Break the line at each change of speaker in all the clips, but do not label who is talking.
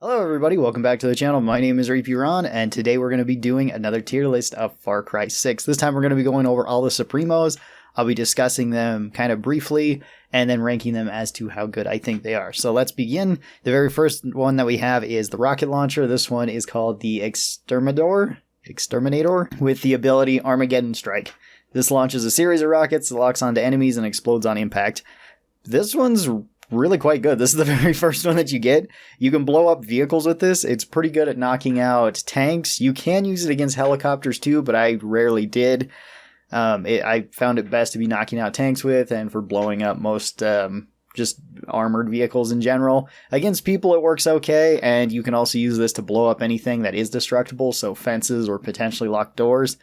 Hello everybody, welcome back to the channel. My name is Ron, and today we're going to be doing another tier list of Far Cry 6. This time we're going to be going over all the Supremos. I'll be discussing them kind of briefly, and then ranking them as to how good I think they are. So let's begin. The very first one that we have is the rocket launcher. This one is called the Exterminator, with the ability Armageddon Strike. This launches a series of rockets, locks onto enemies, and explodes on impact. This one's really quite good. This is the very first one that you get. You can blow up vehicles with this. It's pretty good at knocking out tanks. You can use it against helicopters too, but I rarely did. I found it best to be knocking out tanks with, and for blowing up most just armored vehicles in general. Against people it works okay, and you can also use this to blow up anything that is destructible, so fences or potentially locked doors.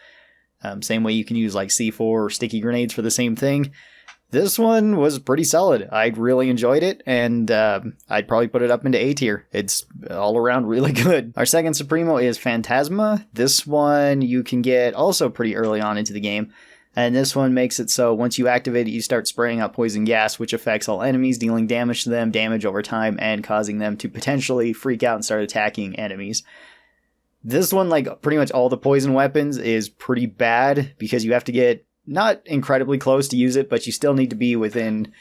Same way you can use like C4 or sticky grenades for the same thing. This one was pretty solid. I really enjoyed it, and I'd probably put it up into A tier. It's all around really good. Our second Supremo is Phantasma. This one you can get also pretty early on into the game, and this one makes it so once you activate it, you start spraying out poison gas, which affects all enemies, dealing damage to them, damage over time, and causing them to potentially freak out and start attacking enemies. This one, like pretty much all the poison weapons, is pretty bad because you have to get not incredibly close to use it, but you still need to be within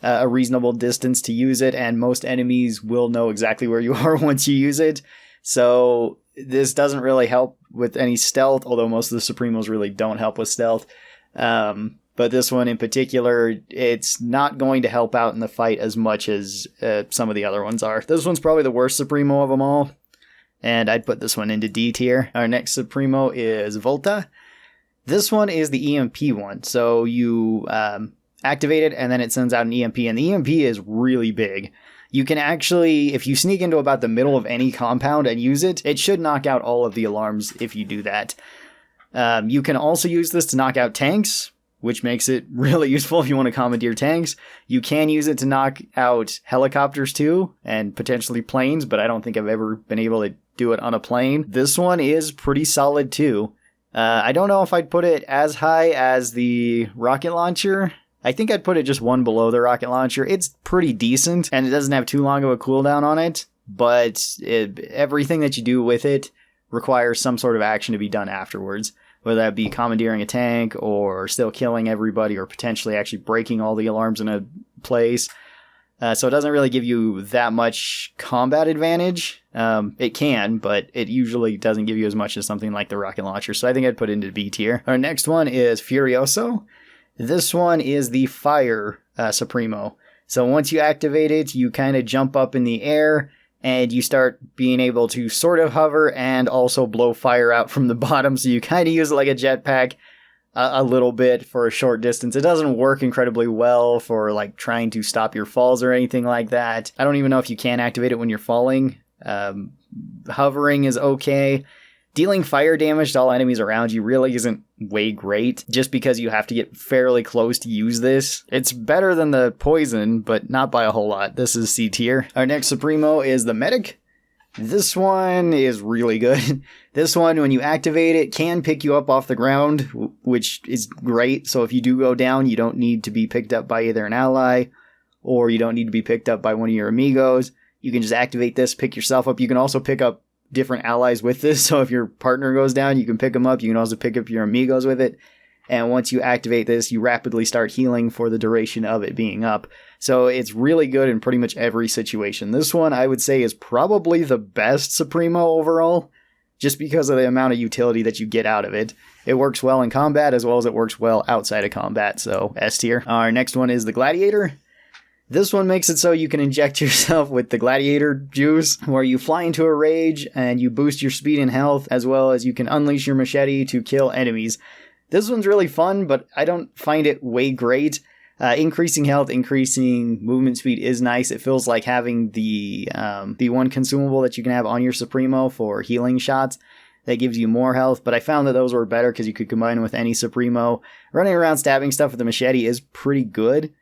a reasonable distance to use it, and most enemies will know exactly where you are once you use it. So this doesn't really help with any stealth, although most of the Supremos really don't help with stealth. But this one in particular, it's not going to help out in the fight as much as some of the other ones are. This one's probably the worst Supremo of them all, and I'd put this one into D tier. Our next Supremo is Volta. This one is the EMP one, so you activate it and then it sends out an EMP, and the EMP is really big. You can actually, if you sneak into about the middle of any compound and use it, it should knock out all of the alarms if you do that. You can also use this to knock out tanks, which makes it really useful if you want to commandeer tanks. You can use it to knock out helicopters too, and potentially planes, but I don't think I've ever been able to do it on a plane. This one is pretty solid too. I don't know if I'd put it as high as the rocket launcher. I think I'd put it just one below the rocket launcher. It's pretty decent, and it doesn't have too long of a cooldown on it, but everything that you do with it requires some sort of action to be done afterwards, whether that be commandeering a tank, or still killing everybody, or potentially actually breaking all the alarms in a place. So it doesn't really give you that much combat advantage. It can, but it usually doesn't give you as much as something like the rocket launcher. So I think I'd put it into B tier. Our next one is Furioso. This one is the fire Supremo. So once you activate it, you kind of jump up in the air, and you start being able to sort of hover and also blow fire out from the bottom. So you kind of use it like a jetpack a little bit for a short distance. It doesn't work incredibly well for like trying to stop your falls or anything like that. I don't even know if you can activate it when you're falling. Hovering is okay. Dealing fire damage to all enemies around you really isn't way great, just because you have to get fairly close to use this. It's better than the poison, but not by a whole lot. This is C tier. Our next Supremo is the Medic. This one is really good. This one, when you activate it, can pick you up off the ground, which is great. So if you do go down, you don't need to be picked up by either an ally, or you don't need to be picked up by one of your amigos. You can just activate this, pick yourself up. You can also pick up different allies with this. So if your partner goes down, you can pick them up. You can also pick up your amigos with it. And once you activate this, you rapidly start healing for the duration of it being up. So it's really good in pretty much every situation. This one, I would say, is probably the best Supremo overall, just because of the amount of utility that you get out of it. It works well in combat, as well as it works well outside of combat, so S tier. Our next one is the Gladiator. This one makes it so you can inject yourself with the Gladiator juice, where you fly into a rage and you boost your speed and health, as well as you can unleash your machete to kill enemies. This one's really fun, but I don't find it way great. Increasing health, increasing movement speed is nice. It feels like having the one consumable that you can have on your Supremo for healing shots that gives you more health, but I found that those were better because you could combine them with any Supremo. Running around stabbing stuff with the machete is pretty good,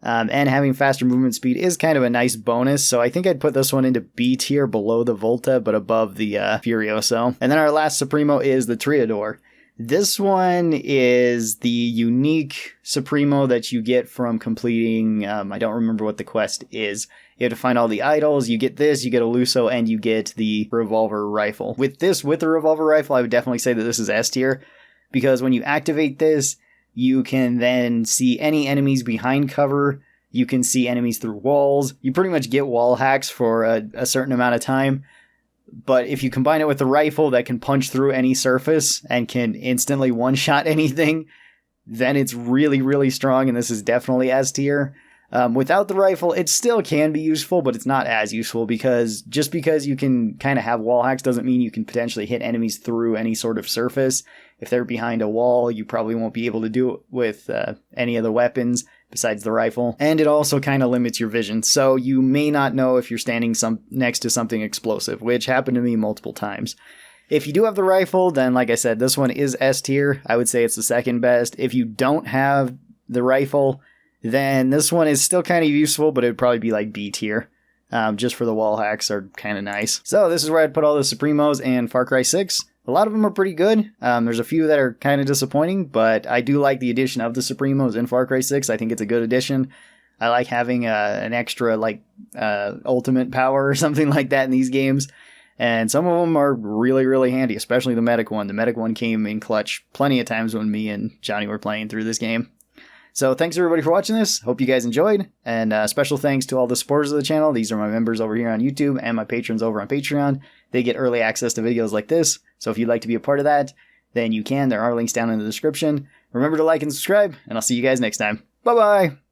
and having faster movement speed is kind of a nice bonus, so I think I'd put this one into B tier below the Volta, but above the Furioso. And then our last Supremo is the Triodor. This one is the unique Supremo that you get from completing, I don't remember what the quest is. You have to find all the idols, you get this, you get a Luso, and you get the revolver rifle. With the revolver rifle, I would definitely say that this is S tier, because when you activate this, you can then see any enemies behind cover, you can see enemies through walls, you pretty much get wall hacks for a certain amount of time. But if you combine it with the rifle that can punch through any surface and can instantly one-shot anything, then it's really, really strong, and this is definitely S tier. Without the rifle, it still can be useful, but it's not as useful, because just because you can kind of have wall hacks doesn't mean you can potentially hit enemies through any sort of surface. If they're behind a wall, you probably won't be able to do it with any of the weapons besides the rifle. And it also kind of limits your vision, so you may not know if you're standing next to something explosive, which happened to me multiple times. If you do have the rifle, then like I said, this one is S tier. I would say it's the second best. If you don't have the rifle, then this one is still kind of useful, but it would probably be like B tier. Just for the wall hacks are kind of nice. So this is where I'd put all the Supremos and Far Cry 6. A lot of them are pretty good. There's a few that are kind of disappointing, but I do like the addition of the Supremos in Far Cry 6. I think it's a good addition. I like having an extra ultimate power or something like that in these games. And some of them are really, really handy, especially the medic one. The medic one came in clutch plenty of times when me and Johnny were playing through this game. So thanks everybody for watching this. Hope you guys enjoyed. And special thanks to all the supporters of the channel. These are my members over here on YouTube and my patrons over on Patreon. They get early access to videos like this. So if you'd like to be a part of that, then you can. There are links down in the description. Remember to like and subscribe, and I'll see you guys next time. Bye-bye!